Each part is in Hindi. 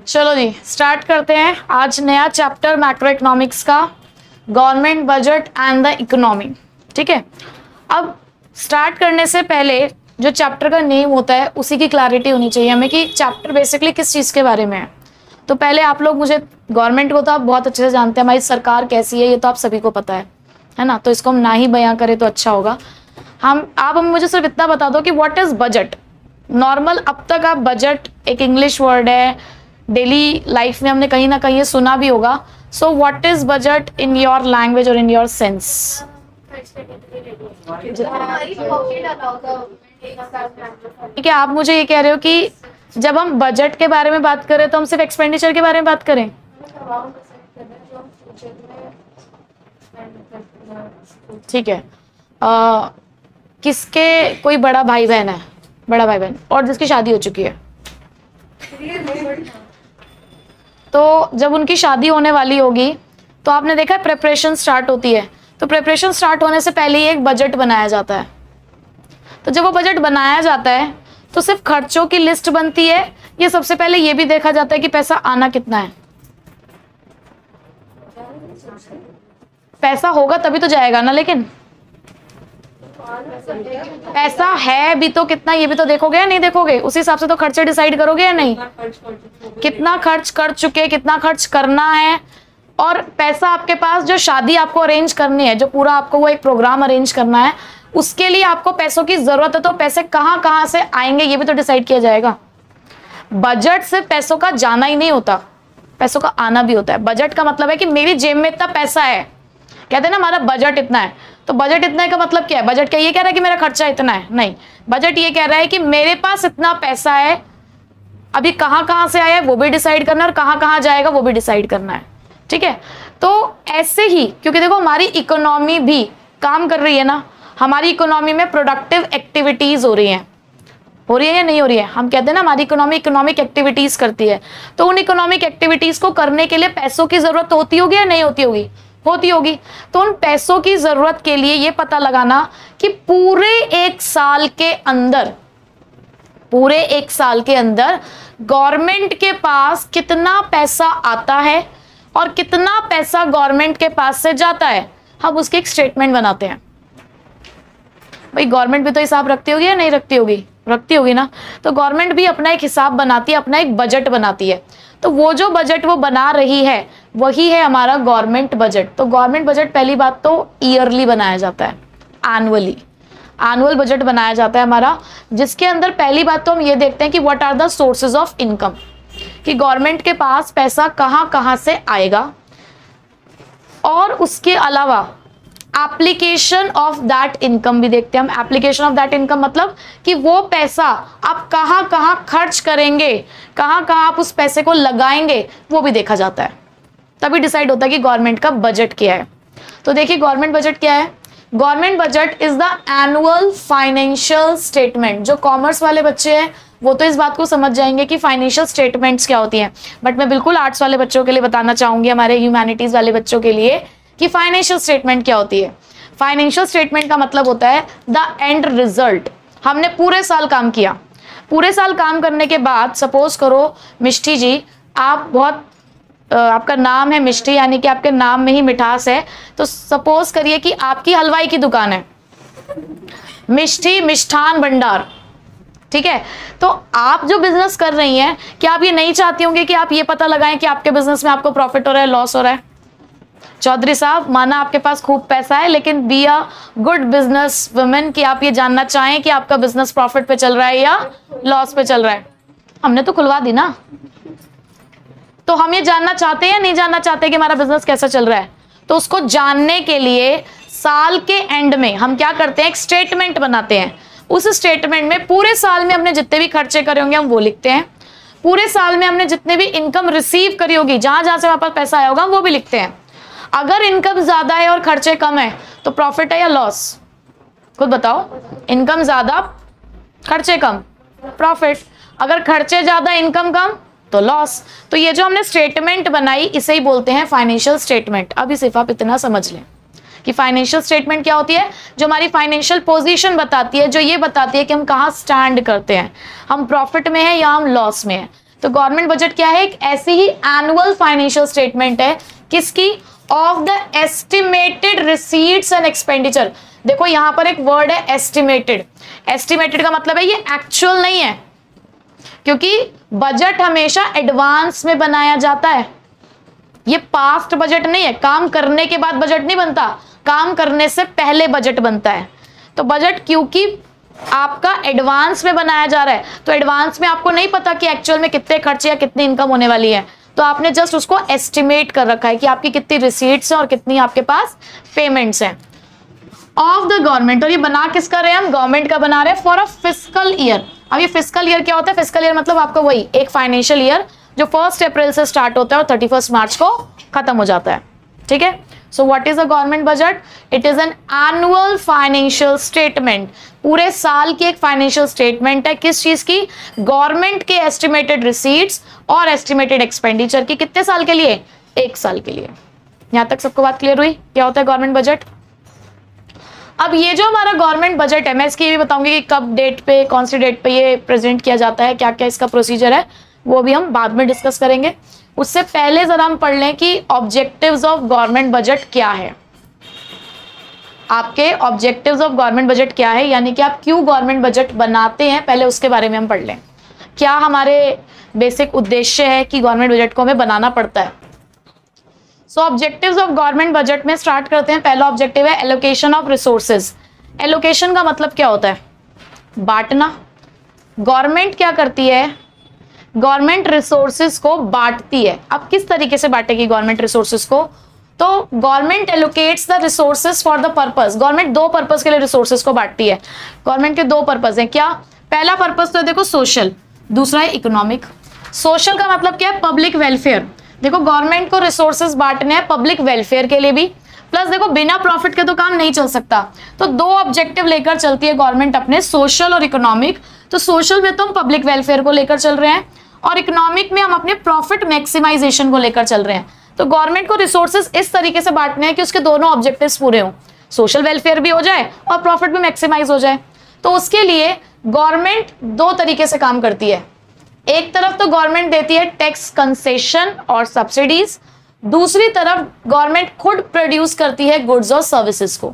चलो जी स्टार्ट करते हैं आज नया चैप्टर मैक्रो इकोनॉमिक्स का, government budget and the economy. ठीक है, अब स्टार्ट करने से पहले जो चैप्टर का नेम होता है उसी की क्लैरिटी होनी चाहिए हमें कि चैप्टर बेसिकली किस चीज़ के बारे में है। तो पहले आप लोग, मुझे गवर्नमेंट को तो आप बहुत अच्छे से जानते हैं, हमारी सरकार कैसी है ये तो आप सभी को पता है ना, तो इसको हम ना ही बयां करें तो अच्छा होगा। आप मुझे सिर्फ इतना बता दो कि व्हाट इज बजट। नॉर्मल अब तक आप बजट एक इंग्लिश वर्ड है, डेली लाइफ में हमने कहीं ना कहीं सुना भी होगा। So what is budget in your language और इन योर सेंस? ठीक है, आप मुझे ये कह रहे हो कि जब हम बजट के बारे में बात करें तो हम सिर्फ एक्सपेंडिचर के बारे में बात करें? ठीक है, किसके कोई बड़ा भाई बहन है, बड़ा भाई बहन, और जिसकी शादी हो चुकी है, तो जब उनकी शादी होने वाली होगी तो आपने देखा है प्रिपरेशन स्टार्ट होती है, तो प्रिपरेशन स्टार्ट होने से पहले ही एक बजट बनाया जाता है। तो जब वो बजट बनाया जाता है तो सिर्फ खर्चों की लिस्ट बनती है, ये सबसे पहले ये भी देखा जाता है कि पैसा आना कितना है। पैसा होगा तभी तो जाएगा ना, लेकिन पैसा है भी तो कितना ये भी तो देखोगे या नहीं देखोगे, उसी हिसाब से तो खर्चे डिसाइड करोगे या नहीं। कितना खर्च कर चुके, कितना खर्च करना है, और पैसा आपके पास जो शादी आपको अरेंज करनी है, जो पूरा आपको वो एक प्रोग्राम अरेंज करना है, उसके लिए आपको पैसों की जरूरत है, तो पैसे कहाँ कहाँ से आएंगे ये भी तो डिसाइड किया जाएगा। बजट सिर्फ पैसों का जाना ही नहीं होता, पैसों का आना भी होता है। बजट का मतलब है कि मेरी जेब में इतना पैसा है, कहते हैं ना हमारा बजट इतना है, तो बजट इतना का मतलब क्या है? बजट क्या ये कह रहा है कि मेरा खर्चा इतना है? नहीं, बजट ये कह रहा है कि मेरे पास इतना पैसा है, अभी कहाँ कहाँ से आया है वो भी डिसाइड करना है, और कहाँ कहाँ जाएगा वो भी डिसाइड करना है। ठीक है, तो ऐसे ही, क्योंकि देखो हमारी इकोनॉमी भी काम कर रही है ना, हमारी इकोनॉमी में प्रोडक्टिव एक्टिविटीज हो रही हैं, हो रही है या नहीं हो रही है? हम कहते हैं ना हमारी इकोनॉमी इकोनॉमिक एक्टिविटीज करती है, तो उन इकोनॉमिक एक्टिविटीज को करने के लिए पैसों की जरूरत होती होगी या नहीं होती होगी? होती होगी। तो उन पैसों की जरूरत के लिए ये पता लगाना कि पूरे एक साल के अंदर गवर्नमेंट के पास कितना पैसा आता है और कितना पैसा गवर्नमेंट के पास से जाता है, हम उसकी एक स्टेटमेंट बनाते हैं। भाई गवर्नमेंट भी तो हिसाब रखती होगी या नहीं रखती होगी? रखती होगी ना। तो गवर्नमेंट भी अपना एक हिसाब बनाती है, अपना एक बजट बनाती है, तो वो जो बजट वो बना रही है वही है हमारा गवर्नमेंट बजट। तो गवर्नमेंट बजट पहली बात तो ईयरली बनाया जाता है, एनुअल बजट बनाया जाता है हमारा, जिसके अंदर पहली बात तो हम ये देखते हैं कि what are the sources of income, कि गवर्नमेंट के पास पैसा कहाँ कहाँ से आएगा, और उसके अलावा एप्लीकेशन ऑफ दैट इनकम भी देखते हैं हम। एप्लीकेशन ऑफ दैट इनकम मतलब कि वो पैसा आप कहाँ कहाँ खर्च करेंगे, कहाँ कहाँ आप उस पैसे को लगाएंगे, वो भी देखा जाता है। तभी डिसाइड होता है कि गवर्नमेंट का बजट क्या है। तो देखिए गवर्नमेंट बजट क्या है? Government budget is the annual financial statement. जो कॉमर्स वाले बच्चे हैं वो तो इस बात को समझ जाएंगे कि फाइनेंशियल स्टेटमेंट्स क्या होती हैं, बट मैं बिल्कुल आर्ट्स वाले बच्चों के लिए बताना चाहूंगी, हमारे ह्यूमैनिटीज वाले बच्चों के लिए, कि फाइनेंशियल स्टेटमेंट क्या होती है। फाइनेंशियल स्टेटमेंट का मतलब होता है द एंड रिजल्ट। हमने पूरे साल काम किया, पूरे साल काम करने के बाद, सपोज करो मिष्टी जी, आप बहुत आपका नाम है मिष्टी, यानी कि आपके नाम में ही मिठास है, तो सपोज करिए कि आपकी हलवाई की दुकान है, मिष्टी मिष्ठान भंडार। ठीक है, तो आप जो बिजनेस कर रही हैं, क्या आप ये नहीं चाहती होंगे कि आप ये पता लगाएं कि आपके बिजनेस में आपको प्रॉफिट हो रहा है, लॉस हो रहा है? चौधरी साहब, माना आपके पास खूब पैसा है, लेकिन be a good business women, कि आप ये जानना चाहें कि आपका बिजनेस प्रॉफिट पे चल रहा है या लॉस पे चल रहा है। हमने तो खुलवा दी ना, तो हम ये जानना चाहते हैं या नहीं जानना चाहते कि हमारा बिजनेस कैसा चल रहा है? तो उसको जानने के लिए साल के एंड में हम क्या करते हैं? एक स्टेटमेंट बनाते हैं। उस स्टेटमेंट में पूरे साल में हमने जितने भी खर्चे करे होंगे हम वो लिखते हैं, पूरे साल में हमने जितने भी इनकम रिसीव करी होगी, जहां जहां से हमारे पास पैसा आया होगा, वो भी लिखते हैं। अगर इनकम ज्यादा है और खर्चे कम है तो प्रॉफिट है या लॉस? खुद बताओ। इनकम ज्यादा खर्चे कम, प्रॉफिट। अगर खर्चे ज्यादा इनकम कम तो लॉस। तो ये जो हमने स्टेटमेंट बनाई इसे ही बोलते हैं फाइनेंशियल स्टेटमेंट। अभी सिर्फ आप इतना समझ लें कि फाइनेंशियल स्टेटमेंट क्या होती है, जो हमारी फाइनेंशियल पोजीशन बताती है, जो ये बताती है कि हम कहाँ स्टैंड करते हैं, हम प्रॉफिट में है या हम लॉस में है। तो गवर्नमेंट बजट क्या है? एक ऐसी ही एनुअल फाइनेंशियल स्टेटमेंट है, किसकी? Of the estimated receipts and expenditure. देखो यहां पर एक वर्ड है एस्टिमेटेड। एस्टिमेटेड का मतलब है ये एक्चुअल नहीं है, क्योंकि बजट हमेशा एडवांस में बनाया जाता है। ये पास्ट बजट नहीं है, काम करने के बाद बजट नहीं बनता, काम करने से पहले बजट बनता है। तो बजट क्योंकि आपका एडवांस में बनाया जा रहा है, तो एडवांस में आपको नहीं पता कि एक्चुअल में कितने खर्चे या कितनी इनकम होने वाली है, तो आपने जस्ट उसको एस्टिमेट कर रखा है कि आपकी कितनी रिसीट्स हैं और कितनी आपके पास पेमेंट्स हैं ऑफ द गवर्नमेंट। और ये बना किसका रहे हैं हम? गवर्नमेंट का बना रहे हैं फॉर अ फिस्कल ईयर। अब ये फिस्कल ईयर क्या होता है? फिस्कल ईयर मतलब आपका वही एक फाइनेंशियल ईयर जो 1 अप्रैल से स्टार्ट होता है और 31 मार्च को खत्म हो जाता है। ठीक है, so what is a government budget? It is an annual financial statement. पूरे साल की एक फाइनेंशियल स्टेटमेंट है, किस चीज की? गवर्नमेंट के एस्टिमेटेड रिसीट्स और एस्टिमेटेड एक्सपेंडिचर की। कितने साल के लिए? 1 साल के लिए। यहां तक सबको बात क्लियर हुई? क्या होता है गवर्नमेंट बजट? अब ये जो हमारा गवर्नमेंट बजट है, मैं इसकी ये भी बताऊंगी कि कब डेट पे, कौन सी डेट पे ये प्रेजेंट किया जाता है, क्या क्या इसका प्रोसीजर है, वो भी हम बाद में डिस्कस करेंगे। उससे पहले जरा हम पढ़ लें कि ऑब्जेक्टिव्स ऑफ गवर्नमेंट बजट क्या है। आपके ऑब्जेक्टिव्स ऑफ गवर्नमेंट बजट क्या है, यानी कि आप क्यों गवर्नमेंट बजट बनाते हैं, पहले उसके बारे में हम पढ़ लें। क्या हमारे बेसिक उद्देश्य है कि गवर्नमेंट बजट को हमें बनाना पड़ता है। सो ऑब्जेक्टिव्स ऑफ गवर्नमेंट बजट में स्टार्ट करते हैं। पहला ऑब्जेक्टिव है एलोकेशन ऑफ रिसोर्सेज। एलोकेशन का मतलब क्या होता है? बांटना। गवर्नमेंट क्या करती है? गवर्नमेंट रिसोर्सेज को बांटती है। अब किस तरीके से बांटेगी गवर्नमेंट रिसोर्सेज को? तो government allocates the resources for the purpose. Government 2 purpose के लिए रिसोर्सेज को बांटती है। गवर्नमेंट के 2 पर्पस हैं। क्या? पहला पर्पस तो है देखो सोशल, दूसरा है इकोनॉमिक। सोशल का मतलब क्या है? Public welfare. देखो गवर्नमेंट को रिसोर्सेज बांटने हैं पब्लिक वेलफेयर के लिए भी, प्लस देखो बिना प्रॉफिट के तो काम नहीं चल सकता, तो 2 ऑब्जेक्टिव लेकर चलती है गवर्नमेंट अपने, सोशल और इकोनॉमिक। तो सोशल में तो हम पब्लिक वेलफेयर को लेकर चल रहे हैं और इकोनॉमिक में हम अपने प्रॉफिट मैक्सिमाइजेशन को लेकर चल रहे हैं। तो गवर्नमेंट को रिसोर्सेज इस तरीके से बांटने हैं कि उसके दोनों ऑब्जेक्टिव्स पूरे हों, सोशल वेलफेयर भी हो जाए और प्रॉफिट भी मैक्सिमाइज हो जाए। तो उसके लिए गवर्नमेंट 2 तरीके से काम करती है। एक तरफ तो गवर्नमेंट देती है टैक्स कंसेशन और सब्सिडीज, दूसरी तरफ गवर्नमेंट खुद प्रोड्यूस करती है गुड्स और सर्विसेज को।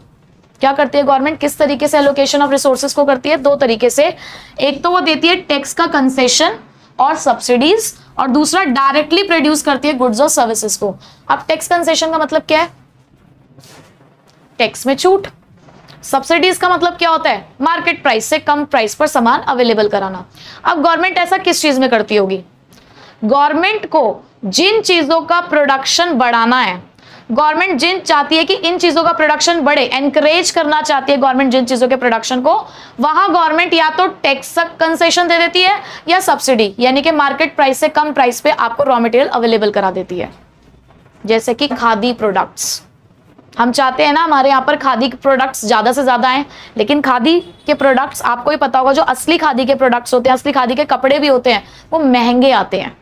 क्या करती है गवर्नमेंट? किस तरीके से एलोकेशन ऑफ रिसोर्सेज को करती है? 2 तरीके से। एक तो वो देती है टैक्स का कंसेशन और सब्सिडीज, और दूसरा डायरेक्टली प्रोड्यूस करती है गुड्स और सर्विसेज को। अब टैक्स कंसेशन का मतलब क्या है? टैक्स में छूट। सब्सिडीज का मतलब क्या होता है? मार्केट प्राइस से कम प्राइस पर सामान अवेलेबल कराना। अब गवर्नमेंट ऐसा किस चीज में करती होगी? गवर्नमेंट को जिन चीजों का प्रोडक्शन बढ़ाना है, गवर्नमेंट जिन चाहती है कि इन चीजों का प्रोडक्शन बढ़े, एनकरेज करना चाहती है गवर्नमेंट जिन चीजों के प्रोडक्शन को, वहां गवर्नमेंट या तो टैक्स कंसेशन दे देती है या सब्सिडी, यानी कि मार्केट प्राइस से कम प्राइस पे आपको रॉ मटेरियल अवेलेबल करा देती है। जैसे कि खादी प्रोडक्ट्स, हम चाहते हैं ना हमारे यहाँ पर खादी के प्रोडक्ट्स ज़्यादा से ज़्यादा हैं, लेकिन खादी के प्रोडक्ट्स आपको ही पता होगा, जो असली खादी के प्रोडक्ट्स होते हैं, असली खादी के कपड़े भी होते हैं, वो महंगे आते हैं।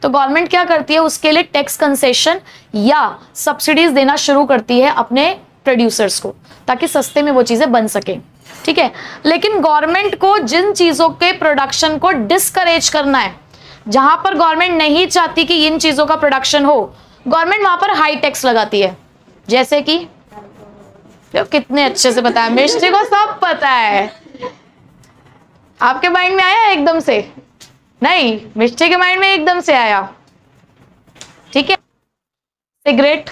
तो गवर्नमेंट क्या करती है? उसके लिए टैक्स कंसेशन या सब्सिडीज देना शुरू करती है अपने प्रोड्यूसर्स को, ताकि सस्ते में वो चीज़ें बन सके। ठीक है, लेकिन गवर्नमेंट को जिन चीज़ों के प्रोडक्शन को डिस्करेज करना है, जहां पर गवर्नमेंट नहीं चाहती कि इन चीज़ों का प्रोडक्शन हो, गवर्नमेंट वहां पर हाई टैक्स लगाती है। जैसे कि कितने अच्छे से पता है, मिस्ट्री को सब पता है। आपके माइंड में आया एकदम से? नहीं, मिस्ट्री के माइंड में एकदम से आया। ठीक है, सिगरेट,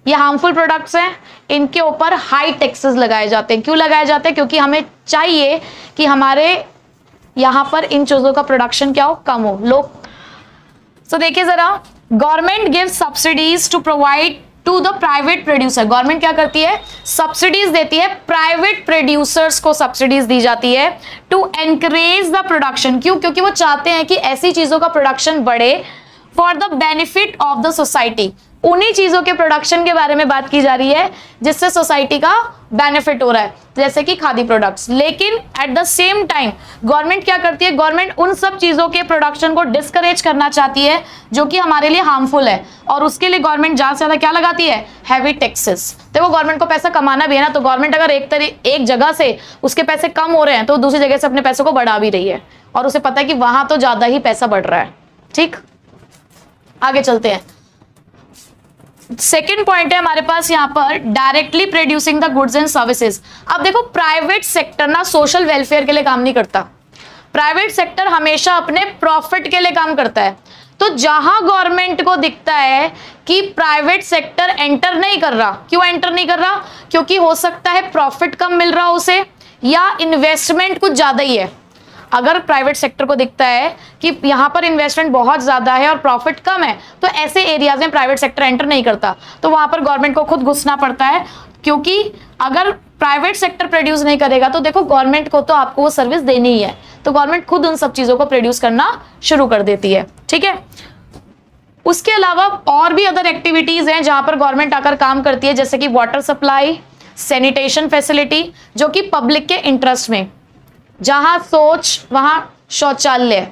ये हार्मफुल प्रोडक्ट्स हैं, इनके ऊपर हाई टैक्सेस लगाए जाते हैं। क्यों लगाए जाते हैं? क्योंकि हमें चाहिए कि हमारे यहां पर इन चीजों का प्रोडक्शन क्या हो? कम हो। लोग तो देखिए जरा, government gives subsidies to provide to the private producer. Government क्या करती है? सब्सिडीज देती है, प्राइवेट प्रोड्यूसर्स को सब्सिडीज दी जाती है टू एनकरेज द प्रोडक्शन। क्यों? क्योंकि वो चाहते हैं कि ऐसी चीजों का प्रोडक्शन बढ़े for the benefit of the society. उन्हीं चीजों के प्रोडक्शन के बारे में बात की जा रही है जिससे सोसाइटी का बेनिफिट हो रहा है, जैसे कि खादी प्रोडक्ट्स। लेकिन at the same time government क्या करती है? गवर्नमेंट उन सब चीजों के प्रोडक्शन को डिस्करेज करना चाहती है जो कि हमारे लिए हार्मफुल है, और उसके लिए गवर्नमेंट ज्यादा से ज्यादा क्या लगाती है? Heavy taxes. देखो गवर्नमेंट को पैसा कमाना भी है ना, तो गवर्नमेंट अगर एक जगह से उसके पैसे कम हो रहे हैं तो दूसरी जगह से अपने पैसों को बढ़ा भी रही है, और उसे पता है कि वहां तो ज्यादा ही पैसा बढ़ रहा है। ठीक, आगे चलते हैं। सेकेंड पॉइंट है हमारे पास यहां पर directly producing the goods and services. अब देखो प्राइवेट सेक्टर ना सोशल वेलफेयर के लिए काम नहीं करता, प्राइवेट सेक्टर हमेशा अपने प्रॉफिट के लिए काम करता है। तो जहां गवर्नमेंट को दिखता है कि प्राइवेट सेक्टर एंटर नहीं कर रहा, क्यों एंटर नहीं कर रहा? क्योंकि हो सकता है प्रॉफिट कम मिल रहा हो उसे, या इन्वेस्टमेंट कुछ ज्यादा ही है। अगर प्राइवेट सेक्टर को दिखता है कि यहां पर इन्वेस्टमेंट बहुत ज्यादा है और प्रॉफिट कम है, तो ऐसे एरियाज में प्राइवेट सेक्टर एंटर नहीं करता, तो वहां पर गवर्नमेंट को खुद घुसना पड़ता है। क्योंकि अगर प्राइवेट सेक्टर प्रोड्यूस नहीं करेगा तो देखो गवर्नमेंट को तो आपको वो सर्विस देनी ही है, तो गवर्नमेंट खुद उन सब चीजों को प्रोड्यूस करना शुरू कर देती है। ठीक है, उसके अलावा और भी अदर एक्टिविटीज हैं जहां पर गवर्नमेंट आकर काम करती है, जैसे कि वाटर सप्लाई, सैनिटेशन फैसिलिटी, जो कि पब्लिक के इंटरेस्ट में, जहां सोच वहां शौचालय,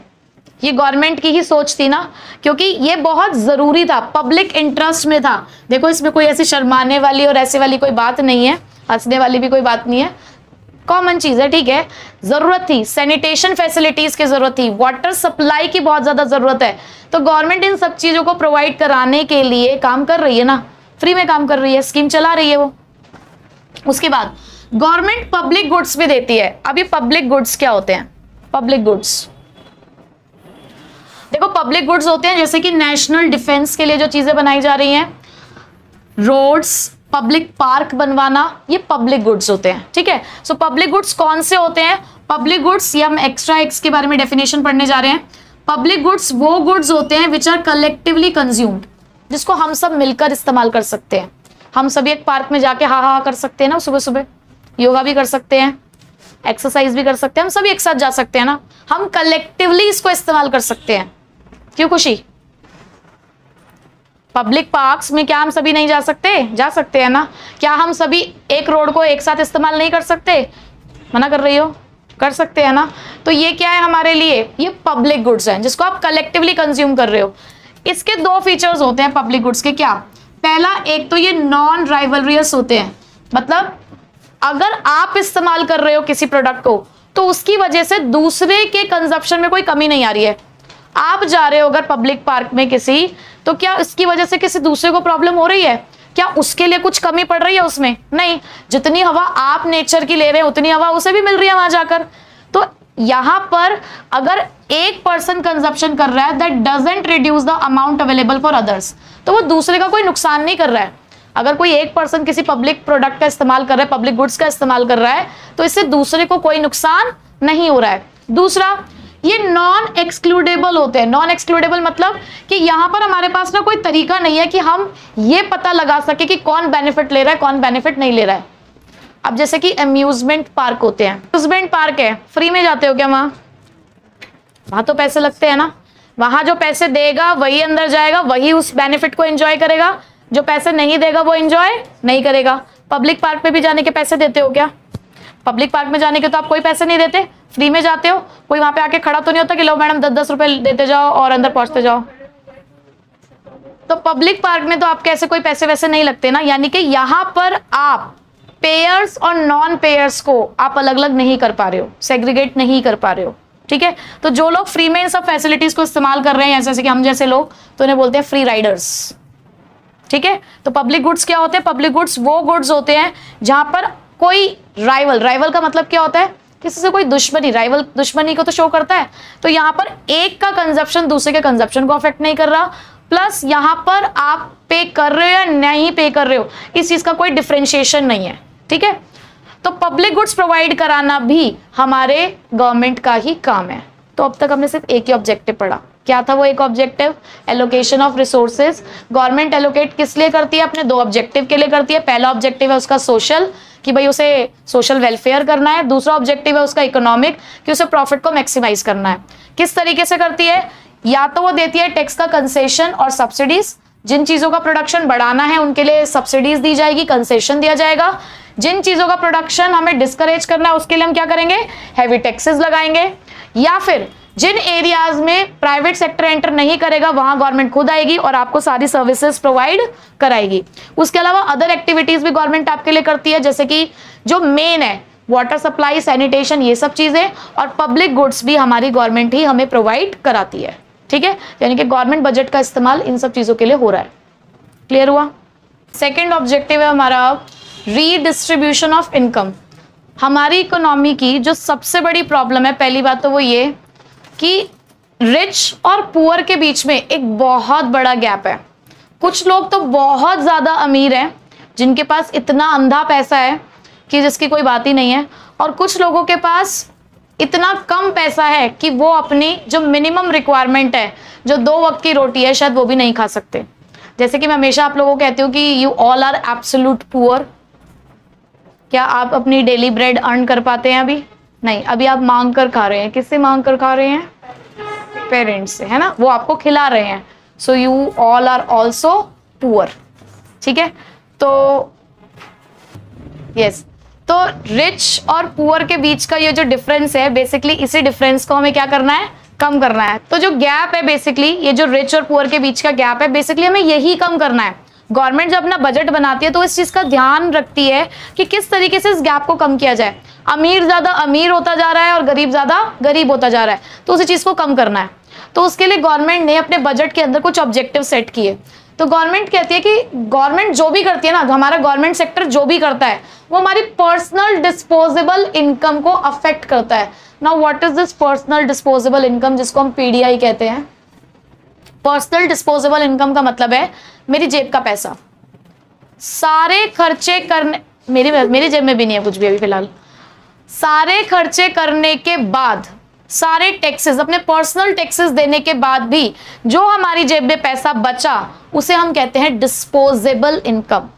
ये गवर्नमेंट की ही सोच थी ना, क्योंकि ये बहुत जरूरी था, पब्लिक इंटरेस्ट में था। देखो इसमें कोई ऐसी शर्माने वाली और ऐसे वाली कोई बात नहीं है, हंसने वाली भी कोई बात नहीं है, कॉमन चीज है। ठीक है, जरूरत थी, सैनिटेशन फैसिलिटीज की जरूरत थी, वाटर सप्लाई की बहुत ज्यादा जरूरत है, तो गवर्नमेंट इन सब चीजों को प्रोवाइड कराने के लिए काम कर रही है ना, फ्री में काम कर रही है, स्कीम चला रही है वो। उसके बाद गवर्नमेंट पब्लिक गुड्स भी देती है। अब ये पब्लिक गुड्स क्या होते हैं? पब्लिक गुड्स, देखो पब्लिक गुड्स होते हैं जैसे कि नेशनल डिफेंस के लिए जो चीजें बनाई जा रही हैं, रोड्स, पब्लिक पार्क बनवाना, ये पब्लिक गुड्स होते हैं। ठीक है, सो पब्लिक गुड्स कौन से होते हैं? पब्लिक गुड्स, ये हम एक्स्ट्रा एक्स के बारे में डेफिनेशन पढ़ने जा रहे हैं। पब्लिक गुड्स वो गुड्स होते हैं विच आर कलेक्टिवली कंज्यूम्ड, जिसको हम सब मिलकर इस्तेमाल कर सकते हैं। हम सभी एक पार्क में जाके हा हा कर सकते हैं ना, सुबह सुबह योगा भी कर सकते हैं, एक्सरसाइज भी कर सकते हैं, हम सभी एक साथ जा सकते हैं ना, हम कलेक्टिवली इसको इस्तेमाल कर सकते हैं। क्यों खुशी? पब्लिक पार्क्स में क्या हम सभी नहीं जा सकते? जा सकते हैं ना। क्या हम सभी एक रोड को एक साथ इस्तेमाल नहीं कर सकते? मना कर रही हो? कर सकते हैं ना। तो ये क्या है हमारे लिए? ये पब्लिक गुड्स हैं जिसको आप कलेक्टिवली कंज्यूम कर रहे हो। इसके दो फीचर्स होते हैं पब्लिक गुड्स के। क्या? पहला, एक तो ये नॉन राइवलरियस होते हैं, मतलब अगर आप इस्तेमाल कर रहे हो किसी प्रोडक्ट को तो उसकी वजह से दूसरे के कंजप्शन में कोई कमी नहीं आ रही है। आप जा रहे हो अगर पब्लिक पार्क में किसी, तो क्या इसकी वजह से किसी दूसरे को प्रॉब्लम हो रही है? क्या उसके लिए कुछ कमी पड़ रही है उसमें? नहीं, जितनी हवा आप नेचर की ले रहे हैं उतनी हवा उसे भी मिल रही है वहां जाकर। तो यहां पर अगर एक पर्सन कंजप्शन कर रहा है, that doesn't reduce the amount available for others, तो वो दूसरे का कोई नुकसान नहीं कर रहा है। अगर कोई एक पर्सन किसी पब्लिक प्रोडक्ट का इस्तेमाल कर रहा है, पब्लिक गुड्स का इस्तेमाल कर रहा है, तो इससे दूसरे को कोई नुकसान नहीं हो रहा है। दूसरा, ये नॉन एक्सक्लूडेबल होते हैं। नॉन एक्सक्लूडेबल मतलब कि यहां पर हमारे पास ना कोई तरीका नहीं है कि हम ये पता लगा सके कि कौन बेनिफिट ले रहा है कौन बेनिफिट नहीं ले रहा है। अब जैसे कि अम्यूजमेंट पार्क होते हैं, अम्यूजमेंट पार्क है, फ्री में जाते हो क्या वहां तो पैसे लगते हैं ना। वहां जो पैसे देगा वही अंदर जाएगा, वही उस बेनिफिट को एंजॉय करेगा, जो पैसे नहीं देगा वो एंजॉय नहीं करेगा। पब्लिक पार्क में भी जाने के पैसे देते हो क्या? पब्लिक पार्क में जाने के तो आप कोई पैसे नहीं देते, फ्री में जाते हो। कोई वहां पे आके खड़ा तो नहीं होता कि लो मैडम 10-10 रुपए देते जाओ और अंदर पहुंचते जाओ। तो पब्लिक पार्क में तो आपके ऐसे कोई पैसे वैसे नहीं लगते ना। यानी कि यहां पर आप पेयर्स और नॉन पेयर्स को आप अलग अलग नहीं कर पा रहे हो, सेग्रीगेट नहीं कर पा रहे हो। ठीक है, तो जो लोग फ्री में इन सब फैसिलिटीज को इस्तेमाल कर रहे हैं, जैसे कि हम जैसे लोग, तो उन्हें बोलते हैं फ्री राइडर्स। ठीक है, तो पब्लिक गुड्स क्या होते हैं? पब्लिक गुड्स वो गुड्स होते हैं जहां पर कोई राइवल का मतलब क्या होता है? किसी से कोई दुश्मनी, राइवल दुश्मनी को तो शो करता है। तो यहां पर एक का कंजप्शन दूसरे के कंजप्शन को अफेक्ट नहीं कर रहा, प्लस यहां पर आप पे कर रहे हो या नहीं पे कर रहे हो, इस चीज का कोई डिफरेंशिएशन नहीं है। ठीक है, तो पब्लिक गुड्स प्रोवाइड कराना भी हमारे गवर्नमेंट का ही काम है। तो अब तक हमने सिर्फ एक ही ऑब्जेक्टिव पढ़ा। क्या था वो एक objective? Allocation of resources. Government allocate किस लिए करती है? अपने दो ऑब्जेक्टिव के लिए करती है। पहला ऑब्जेक्टिव है उसका सोशल, कि भाई उसे सोशल वेलफेयर करना है। दूसरा ऑब्जेक्टिव है उसका इकोनॉमिक, कि उसे प्रॉफिट को मैक्सिमाइज करना है। किस तरीके से करती है? या तो वो देती है टैक्स का कंसेशन और सब्सिडीज, जिन चीजों का प्रोडक्शन बढ़ाना है उनके लिए सब्सिडीज दी जाएगी, कंसेशन दिया जाएगा। जिन चीजों का प्रोडक्शन हमें डिस्करेज करना है उसके लिए हम क्या करेंगे? हैवी टैक्सेस लगाएंगे। या फिर जिन एरियाज में प्राइवेट सेक्टर एंटर नहीं करेगा वहां गवर्नमेंट खुद आएगी और आपको सारी सर्विसेज प्रोवाइड कराएगी। उसके अलावा अदर एक्टिविटीज भी गवर्नमेंट आपके लिए करती है, जैसे कि जो मेन है वाटर सप्लाई, सैनिटेशन, ये सब चीजें, और पब्लिक गुड्स भी हमारी गवर्नमेंट ही हमें प्रोवाइड कराती है। ठीक है, यानी कि गवर्नमेंट बजट का इस्तेमाल इन सब चीजों के लिए हो रहा है। क्लियर हुआ? सेकेंड ऑब्जेक्टिव है हमारा रीडिस्ट्रीब्यूशन ऑफ इनकम। हमारी इकोनॉमी की जो सबसे बड़ी प्रॉब्लम है, पहली बात तो वो ये कि रिच और पुअर के बीच में एक बहुत बड़ा गैप है। कुछ लोग तो बहुत ज़्यादा अमीर हैं, जिनके पास इतना अंधा पैसा है कि जिसकी कोई बात ही नहीं है, और कुछ लोगों के पास इतना कम पैसा है कि वो अपनी जो मिनिमम रिक्वायरमेंट है, जो 2 वक्त की रोटी है, शायद वो भी नहीं खा सकते। जैसे कि मैं हमेशा आप लोगों को कहती हूँ कि you all are absolute poor. क्या आप अपनी डेली ब्रेड अर्न कर पाते हैं? अभी नहीं, अभी आप मांग कर खा रहे हैं। किससे मांग कर खा रहे हैं? पेरेंट्स से, है ना, वो आपको खिला रहे हैं। So you all are also poor. ठीक है, तो यस, तो रिच और पुअर के बीच का ये जो डिफरेंस है, बेसिकली इसी डिफरेंस को हमें क्या करना है? कम करना है। तो जो गैप है, बेसिकली ये जो रिच और पुअर के बीच का गैप है, बेसिकली हमें यही कम करना है। गवर्नमेंट जब अपना बजट बनाती है तो इस चीज का ध्यान रखती है कि किस तरीके से इस गैप को कम किया जाए। अमीर ज्यादा अमीर होता जा रहा है और गरीब ज्यादा गरीब होता जा रहा है, तो उसी चीज को कम करना है। तो उसके लिए गवर्नमेंट ने अपने बजट के अंदर कुछ ऑब्जेक्टिव सेट किए। तो गवर्नमेंट कहती है कि गवर्नमेंट जो भी करती है ना, हमारा गवर्नमेंट सेक्टर जो भी करता है, वो हमारी पर्सनल डिस्पोजेबल इनकम को अफेक्ट करता है। Now what is this personal disposable income, जिसको हम पीडीआई कहते हैं? पर्सनल डिस्पोजेबल इनकम का मतलब है मेरी जेब का पैसा, सारे खर्चे करने, मेरी जेब में भी नहीं है कुछ भी अभी फिलहाल, सारे खर्चे करने के बाद, सारे टैक्सेस, अपने पर्सनल टैक्सेस देने के बाद भी जो हमारी जेब में पैसा बचा, उसे हम कहते हैं disposable income.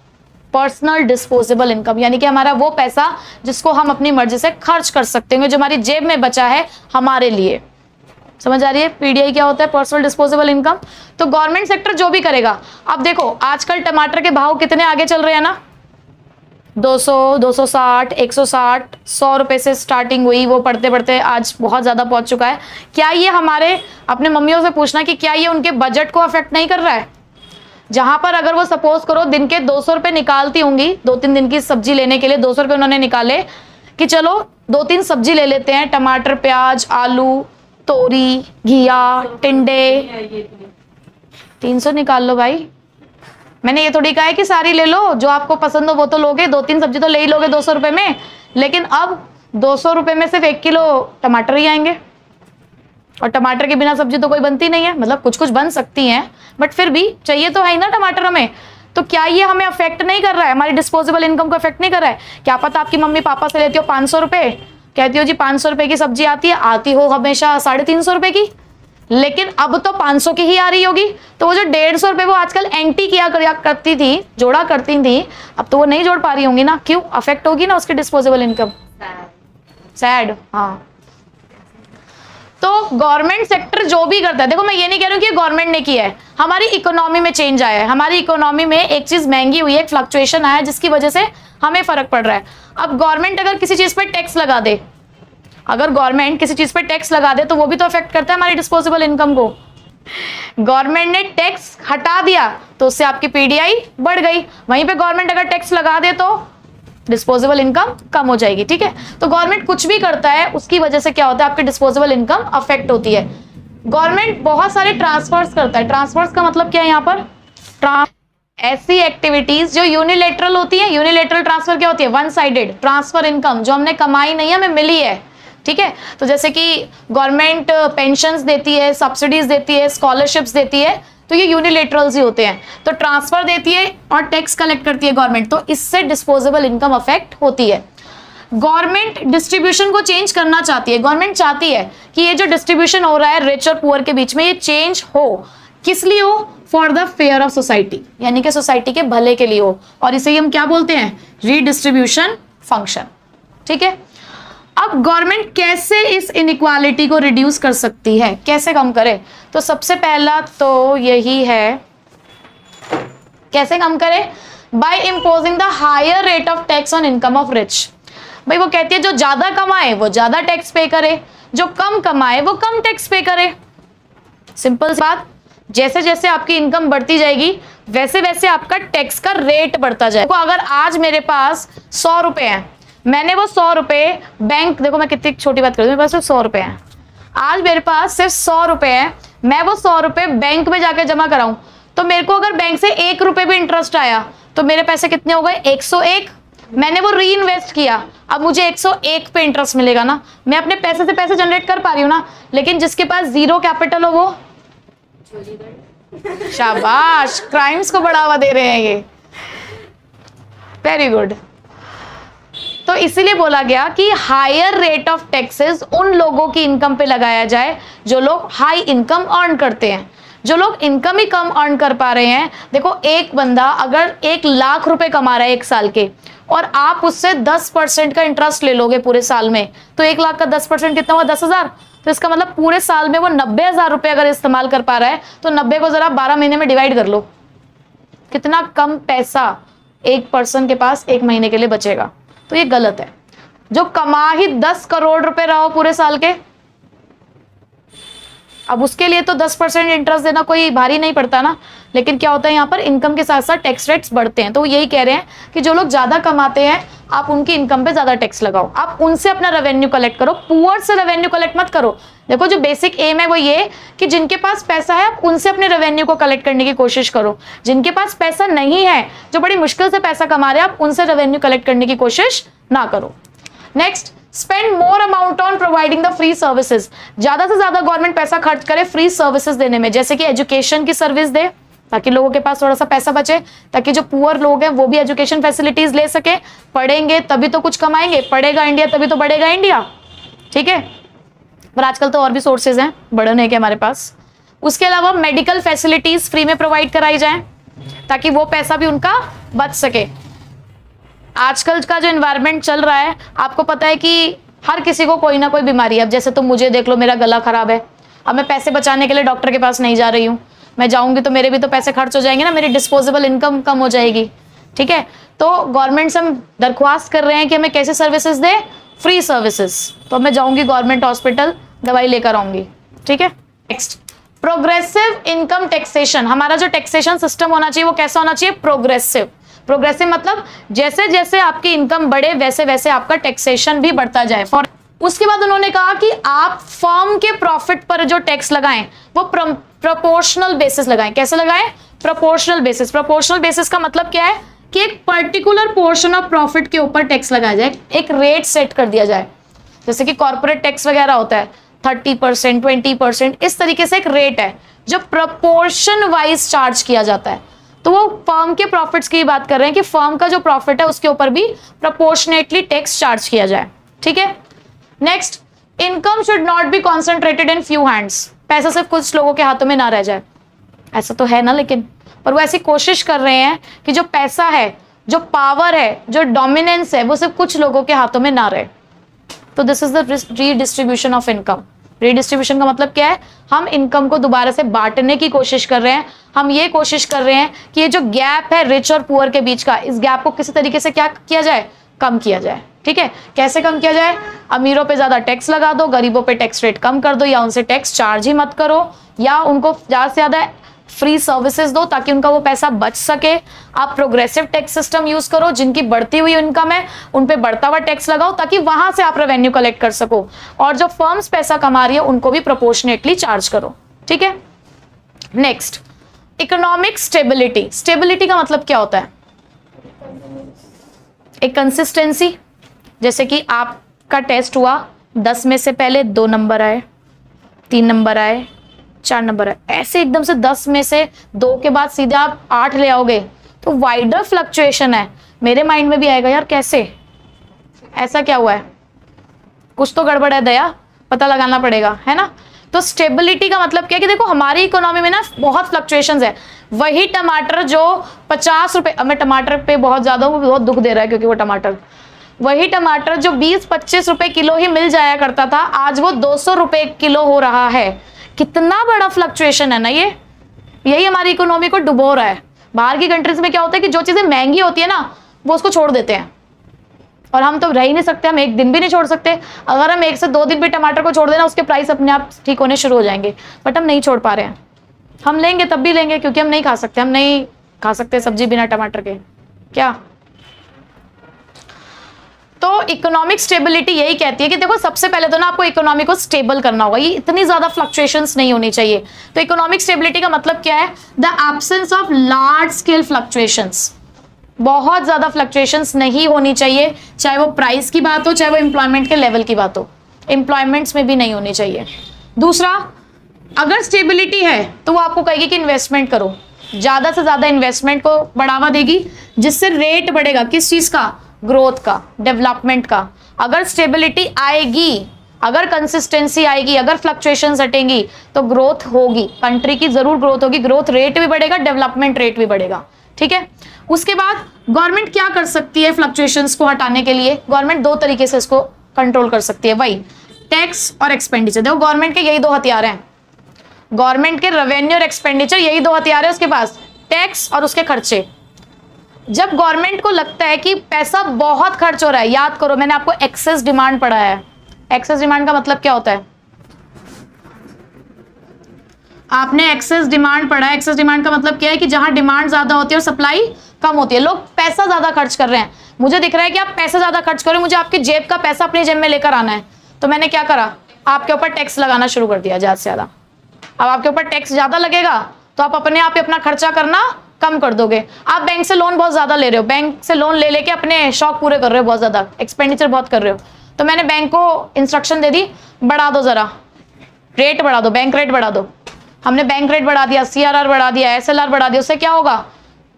Personal disposable income यानी कि हमारा वो पैसा जिसको हम अपनी मर्जी से खर्च कर सकते हैं, जो हमारी जेब में बचा है हमारे लिए। समझ आ रही है? पीडीआई क्या होता है? Personal disposable income. तो गवर्नमेंट सेक्टर जो भी करेगा, अब देखो आजकल टमाटर के भाव कितने आगे चल रहे हैं ना, 200, 260, 160, 100 रुपए से स्टार्टिंग हुई, वो पढ़ते पढ़ते आज बहुत ज्यादा पहुंच चुका है। क्या ये हमारे अपने मम्मियों से पूछना कि क्या ये उनके बजट को अफेक्ट नहीं कर रहा है? जहां पर अगर वो सपोज करो दिन के 200 रुपए निकालती होंगी, 2-3 दिन की सब्जी लेने के लिए 200 रुपए उन्होंने निकाले कि चलो 2-3 सब्जी ले लेते हैं, टमाटर, प्याज, आलू, तोरी, घिया, टिंडे, 300 निकाल लो भाई। मैंने ये थोड़ी कहा है कि सारी ले लो, जो आपको पसंद हो वो तो लोगे, 2-3 सब्जी तो ले ही लोगे 200 रुपए में। लेकिन अब 200 रुपए में सिर्फ 1 किलो टमाटर ही आएंगे, और टमाटर के बिना सब्जी तो कोई बनती नहीं है। मतलब कुछ कुछ बन सकती हैं, बट फिर भी चाहिए तो है ही ना टमाटर हमें। तो क्या ये हमें अफेक्ट नहीं कर रहा है? हमारी डिस्पोजेबल इनकम को अफेक्ट नहीं कर रहा है? क्या पता आपकी मम्मी पापा से लेती हो 500 रुपए, कहती हो जी 500 रुपए की सब्जी आती है, आती हो हमेशा 350 रुपए की, लेकिन अब तो 500 की ही आ रही होगी। तो वो जो 150 रुपए वो आजकल एंटी किया करती थी, जोड़ा करती थी, अब तो वो नहीं जोड़ पा रही होंगी ना। क्यों? अफेक्ट होगी ना उसकी डिस्पोजेबल इनकम। सैड। हाँ, तो गवर्नमेंट सेक्टर जो भी करता है, देखो मैं ये नहीं कह रही हूँ कि गवर्नमेंट ने किया है, हमारी इकोनॉमी में चेंज आया है। हमारी इकोनॉमी में एक चीज महंगी हुई है, एक फ्लक्चुएशन आया है, जिसकी वजह से हमें फर्क पड़ रहा है। अब गवर्नमेंट अगर किसी चीज पर टैक्स लगा दे, अगर गवर्नमेंट किसी चीज पर टैक्स लगा दे तो वो भी तो अफेक्ट करता है हमारी डिस्पोजेबल इनकम को। गवर्नमेंट ने टैक्स हटा दिया तो उससे आपकी पीडीआई बढ़ गई, वहीं पे गवर्नमेंट अगर टैक्स लगा दे तो डिस्पोजेबल इनकम कम हो जाएगी। ठीक है, तो गवर्नमेंट कुछ भी करता है उसकी वजह से क्या होता है, आपकी डिस्पोजेबल इनकम अफेक्ट होती है। गवर्नमेंट बहुत सारे ट्रांसफर्स करता है। ट्रांसफर्स का मतलब क्या है यहाँ पर? ऐसी एक्टिविटीज जो यूनिलेटरल होती है। यूनिलेटरल ट्रांसफर क्या होती है? वन साइडेड ट्रांसफर इनकम, जो हमने कमाई नहीं है, हमें मिली है। ठीक है, तो जैसे कि गवर्नमेंट पेंशन्स देती है, सब्सिडीज देती है, स्कॉलरशिप्स देती है, तो ये यूनिलेटरल्स ही होते हैं। तो ट्रांसफर देती है और टैक्स कलेक्ट करती है गवर्नमेंट, तो इससे डिस्पोजेबल इनकम अफेक्ट होती है। गवर्नमेंट डिस्ट्रीब्यूशन को चेंज करना चाहती है। गवर्नमेंट चाहती है कि ये जो डिस्ट्रीब्यूशन हो रहा है रिच और पुअर के बीच में, ये चेंज हो। किस लिए हो? For the fair of society, यानी कि सोसाइटी के भले के लिए हो, और इसे हम क्या बोलते हैं? Redistribution function. ठीक है, अब गवर्नमेंट कैसे इस इनइक्वालिटी को रिड्यूस कर सकती है, कैसे कम करे? तो सबसे पहला तो यही है, कैसे कम करे? By imposing the higher rate of tax on income of rich. भाई वो कहती है जो ज्यादा कमाए वो ज्यादा टैक्स पे करे, जो कम कमाए वो कम टैक्स पे करे। सिंपल सी बात, जैसे जैसे आपकी इनकम बढ़ती जाएगी वैसे वैसे आपका टैक्स का रेट बढ़ता जाएगा। अगर आज मेरे पास 100 रुपए हैं, मैंने वो 100 रुपए बैंक, देखो मैं कितनी छोटी बात कर रही हूँ, मेरे पास सिर्फ 100 रुपए हैं, आज मेरे पास सिर्फ 100 रुपए हैं, मैं वो 100 रुपए बैंक में जाके जमा कराऊं, तो मेरे को अगर बैंक से 1 रुपए भी इंटरेस्ट आया तो मेरे पैसे कितने हो गए? 101। मैंने वो री इन्वेस्ट किया, अब मुझे 101 पे इंटरेस्ट मिलेगा ना। मैं अपने पैसे से पैसे जनरेट कर पा रही हूँ ना। लेकिन जिसके पास जीरो कैपिटल हो वो, शाबाश, क्राइम्स को बढ़ावा दे रहे हैं ये, वेरी गुड। तो इसीलिए बोला गया कि हायर रेट ऑफ टैक्सेस उन लोगों की इनकम पे लगाया जाए जो लोग हाई इनकम अर्न करते हैं। जो लोग इनकम ही कम अर्न कर पा रहे हैं, देखो एक बंदा अगर 1 लाख रुपए कमा रहा है 1 साल के, और आप उससे 10% का इंटरेस्ट ले लोगे पूरे साल में, तो 1 लाख का 10% कितना हुआ? 10,000। तो इसका मतलब पूरे साल में वो 90,000 रुपए अगर इस्तेमाल कर पा रहा है, तो 90 को जरा 12 महीने में डिवाइड कर लो, कितना कम पैसा एक पर्सन के पास 1 महीने के लिए बचेगा। तो ये गलत है। जो कमा ही 10 करोड़ रुपए रहा हो पूरे साल के, अब उसके लिए तो 10% इंटरेस्ट देना कोई भारी नहीं पड़ता ना। लेकिन क्या होता है, यहाँ पर इनकम के साथ साथ टैक्स रेट्स बढ़ते हैं। तो यही कह रहे हैं कि जो लोग ज्यादा कमाते हैं, आप उनकी इनकम पे ज्यादा टैक्स लगाओ, आप उनसे अपना रेवेन्यू कलेक्ट करो, पुअर से रेवेन्यू कलेक्ट मत करो। देखो जो बेसिक एम है वो ये कि जिनके पास पैसा है आप उनसे अपने रेवेन्यू को कलेक्ट करने की कोशिश करो। जिनके पास पैसा नहीं है, जो बड़ी मुश्किल से पैसा कमा रहे हैं, आप उनसे रेवेन्यू कलेक्ट करने की कोशिश ना करो। Next, spend more amount on providing the free services. ज्यादा से ज्यादा गवर्नमेंट पैसा खर्च करे फ्री सर्विसेज देने में, जैसे कि एजुकेशन की सर्विस दे ताकि लोगों के पास थोड़ा सा पैसा बचे, ताकि जो पुअर लोग हैं वो भी एजुकेशन फैसिलिटीज ले सके। पढ़ेंगे तभी तो कुछ कमाएंगे, पढ़ेगा इंडिया तभी तो बढ़ेगा इंडिया, ठीक है। पर आजकल तो और भी सोर्सेज हैं बढ़ने के हमारे पास। उसके अलावा मेडिकल फैसिलिटीज फ्री में प्रोवाइड कराई जाए ताकि वो पैसा भी उनका बच सके। आजकल का जो एनवायरनमेंट चल रहा है, आपको पता है कि हर किसी को कोई ना कोई बीमारी है। अब जैसे तो मुझे देख लो, मेरा गला खराब है, अब मैं पैसे बचाने के लिए डॉक्टर के पास नहीं जा रही हूँ। मैं जाऊंगी तो मेरे भी तो पैसे खर्च हो जाएंगे ना, मेरी डिस्पोजेबल इनकम कम हो जाएगी, ठीक है। तो गवर्नमेंट से हम दरख्वास्त कर रहे हैं कि हमें कैसे सर्विसेज दे? Free services. तो मैं जाऊंगी गवर्नमेंट हॉस्पिटल, दवाई लेकर आऊंगी, ठीक है। Next, progressive income taxation. हमारा जो टैक्सेशन सिस्टम होना चाहिए वो कैसा होना चाहिए? प्रोग्रेसिव। प्रोग्रेसिव मतलब जैसे जैसे आपकी इनकम बढ़े वैसे वैसे आपका टैक्सेशन भी बढ़ता जाए। फॉर उसके बाद उन्होंने कहा कि आप फर्म के प्रॉफिट पर जो टैक्स लगाएं वो प्रोपोर्शनल बेसिस लगाएं। कैसे लगाएं? Proportional basis. प्रोपोर्शनल बेसिस का मतलब क्या है कि एक पर्टिकुलर पोर्शन ऑफ प्रॉफिट के ऊपर टैक्स लगाया जाए, एक रेट सेट कर दिया जाए। जैसे कि कॉर्पोरेट टैक्स वगैरह होता है 30%, 20%, इस तरीके से एक रेट है जो प्रोपोर्शन वाइज चार्ज किया जाता है। तो वो फर्म के प्रॉफिट्स की बात कर रहे हैं कि फर्म का जो प्रॉफिट है उसके ऊपर भी प्रोपोर्शनेटली टैक्स चार्ज किया जाए, ठीक है। Next, income should not be concentrated in few hands. पैसा सिर्फ कुछ लोगों के हाथों में ना रह जाए, ऐसा तो है ना, लेकिन पर वो ऐसी कोशिश कर रहे हैं कि जो पैसा है, जो पावर है, जो डोमिनेंस है, वो सिर्फ कुछ लोगों के हाथों में ना रहे। तो this is the redistribution of income. Redistribution का मतलब क्या है? हम इनकम को दोबारा से बांटने की कोशिश कर रहे हैं। हम ये कोशिश कर रहे हैं कि ये जो गैप है रिच और पुअर के बीच का, इस गैप को किसी तरीके से क्या किया जाए? कम किया जाए, ठीक है। कैसे कम किया जाए? अमीरों पे ज्यादा टैक्स लगा दो, गरीबों पे टैक्स रेट कम कर दो, या उनसे टैक्स चार्ज ही मत करो, या उनको ज्यादा से ज्यादा फ्री सर्विसेज दो ताकि उनका वो पैसा बच सके। आप प्रोग्रेसिव टैक्स सिस्टम यूज करो, जिनकी बढ़ती हुई इनकम है उन पे बढ़ता हुआ टैक्स लगाओ ताकि वहां से आप रेवेन्यू कलेक्ट कर सको, और जो फर्म्स पैसा कमा रही है उनको भी प्रोपोर्शनेटली चार्ज करो, ठीक है। Next, economic stability. स्टेबिलिटी का मतलब क्या होता है? एक कंसिस्टेंसी। जैसे कि आपका टेस्ट हुआ, 10 में से पहले 2 नंबर आए, 3 नंबर आए, 4 नंबर आए, ऐसे एकदम से 10 में से 2 के बाद सीधे आप 8 ले आओगे तो वाइडर फ्लक्चुएशन है। मेरे माइंड में भी आएगा यार कैसे, ऐसा क्या हुआ है, कुछ तो गड़बड़ है दया, पता लगाना पड़ेगा, है ना। तो स्टेबिलिटी का मतलब क्या है कि देखो हमारी इकोनॉमी में ना बहुत फ्लक्चुएशंस है। वही टमाटर जो 50 रुपए, अब मैं टमाटर पे बहुत ज्यादा हूँ, बहुत दुख दे रहा है क्योंकि वो टमाटर, वही टमाटर जो 20-25 रुपए किलो ही मिल जाया करता था, आज वो 200 रुपए किलो हो रहा है। कितना बड़ा फ्लक्चुएशन है ना ये। यही हमारी इकोनॉमी को डुबो रहा है। बाहर की कंट्रीज में क्या होता है कि जो चीजें महंगी होती है ना वो उसको छोड़ देते हैं, और हम तो रह ही नहीं सकते, हम एक दिन भी नहीं छोड़ सकते। अगर हम 1 से 2 दिन भी टमाटर को छोड़ देना, उसके प्राइस अपने आप ठीक होने शुरू हो जाएंगे, बट हम नहीं छोड़ पा रहे हैं। हम लेंगे तब भी लेंगे क्योंकि हम नहीं खा सकते, हम नहीं खा सकते सब्जी बिना टमाटर के। क्या तो इकोनॉमिक स्टेबिलिटी यही कहती है कि देखो सबसे पहले तो ना आपको इकोनॉमी को स्टेबल करना होगा, ये इतनी ज्यादा फ्लक्चुएशंस नहीं होनी चाहिए। तो इकोनॉमिक स्टेबिलिटी का मतलब क्या है? The absence of large scale fluctuations, बहुत ज्यादा फ्लक्चुएशंस नहीं होनी चाहिए, चाहे वो प्राइस की बात हो, चाहे वो एम्प्लॉयमेंट के लेवल की बात हो, एम्प्लॉयमेंट्स में भी नहीं होनी चाहिए। दूसरा, अगर स्टेबिलिटी है तो वो आपको कहेगी कि इन्वेस्टमेंट करो, ज्यादा से ज्यादा इन्वेस्टमेंट को बढ़ावा देगी, जिससे रेट बढ़ेगा किस चीज का? ग्रोथ का, डेवलपमेंट का। अगर स्टेबिलिटी आएगी, अगर कंसिस्टेंसी आएगी, अगर फ्लक्चुएशंस हटेंगी तो ग्रोथ होगी, कंट्री की जरूर ग्रोथ होगी, ग्रोथ रेट भी बढ़ेगा, डेवलपमेंट रेट भी बढ़ेगा। ठीक है, उसके बाद गवर्नमेंट क्या कर सकती है फ्लक्चुएशंस को हटाने के लिए? गवर्नमेंट दो तरीके से इसको कंट्रोल कर सकती है, वही टैक्स और एक्सपेंडिचर। देखो गवर्नमेंट के यही दो हथियार हैं, गवर्नमेंट के रेवेन्यू और एक्सपेंडिचर, यही दो हथियार है उसके पास, टैक्स और उसके खर्चे। जब गवर्नमेंट को लगता है कि पैसा बहुत खर्च हो रहा है, याद करो मैंने आपको एक्सेस डिमांड पढ़ाया है। एक्सेस डिमांड का मतलब क्या होता है? आपने एक्सेस डिमांड पढ़ा है। एक्सेस डिमांड का मतलब क्या है कि जहां डिमांड ज्यादा होती है और सप्लाई कम होती है, लोग पैसा ज्यादा खर्च कर रहे हैं, मुझे दिख रहा है कि आप पैसा ज्यादा खर्च करो, मुझे आपकी जेब का पैसा अपनी जेब में लेकर आना है, तो मैंने क्या करा? आपके ऊपर टैक्स लगाना शुरू कर दिया ज्यादा से ज्यादा। अब आपके ऊपर टैक्स ज्यादा लगेगा तो आप अपने आप ही अपना खर्चा करना कम कर दोगे। आप बैंक से लोन बहुत ज्यादा ले रहे हो, बैंक से लोन ले लेके अपने शौक पूरे कर रहे हो, बहुत ज्यादा एक्सपेंडिचर बहुत कर रहे हो, तो मैंने बैंक को इंस्ट्रक्शन दे दी, बढ़ा दो जरा रेट, बढ़ा दो, बैंक रेट बढ़ा दो। हमने बैंक रेट बढ़ा दिया, CRR बढ़ा दिया, SLR बढ़ा दिया, उससे क्या होगा?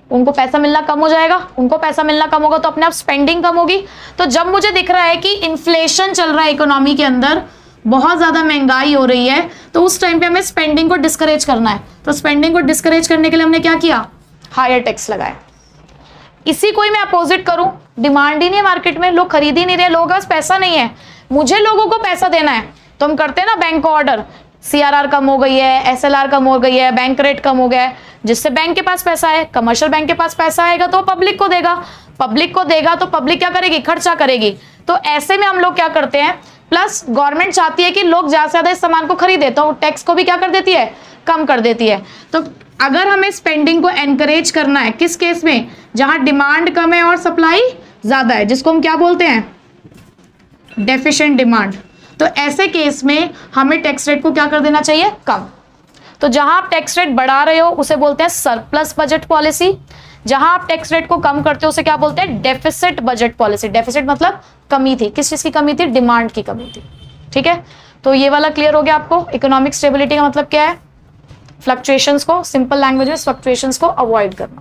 उनको पैसा मिलना कम हो जाएगा, उनको पैसा मिलना कम होगा तो अपने आप स्पेंडिंग कम होगी। तो जब मुझे दिख रहा है कि इन्फ्लेशन चल रहा है इकोनॉमी के अंदर, बहुत ज्यादा महंगाई हो रही है, तो उस टाइम पे हमें स्पेंडिंग को डिस्करेज करना है। तो स्पेंडिंग को डिस्करेज करने के लिए हमने क्या किया? हायर टैक्स लगाए। इसी को ही मैं अपोजिट करूं, डिमांड ही नहीं है मार्केट में, लोग खरीद ही नहीं रहे, लोगों के पास पैसा नहीं है, मुझे लोगों को पैसा देना है, तो हम करते हैं ना बैंक को ऑर्डर, CRR कम हो गई है, SLR कम हो गई है, बैंक रेट कम हो गया है, जिससे बैंक के पास पैसा है, कमर्शियल बैंक के पास पैसा आएगा तो पब्लिक को देगा, पब्लिक को देगा तो पब्लिक क्या करेगी? खर्चा करेगी। तो ऐसे में हम लोग क्या करते हैं, प्लस गवर्नमेंट चाहती है कि लोग ज्यादा से ज्यादा इस सामान को खरीदे, तो टैक्स को भी क्या कर देती है? कम कर देती है। तो अगर हमें स्पेंडिंग को एनकरेज करना है, किस केस में? जहां डिमांड कम है और सप्लाई ज्यादा है, जिसको हम क्या बोलते हैं? Deficient demand. तो ऐसे केस में हमें टैक्स रेट को क्या कर देना चाहिए? कम। तो जहां आप टैक्स रेट बढ़ा रहे हो उसे बोलते हैं सरप्लस बजट पॉलिसी, जहां आप टैक्स रेट को कम करते हो उसे क्या बोलते हैं? Deficit budget policy. डेफिसिट मतलब कमी थी, किस चीज की कमी थी? डिमांड की कमी थी। ठीक है, तो ये वाला क्लियर हो गया आपको। इकोनॉमिक स्टेबिलिटी का मतलब क्या है? फ्लक्चुएशंस को, सिंपल लैंग्वेज में फ्लक्चुएशंस को अवॉइड करना।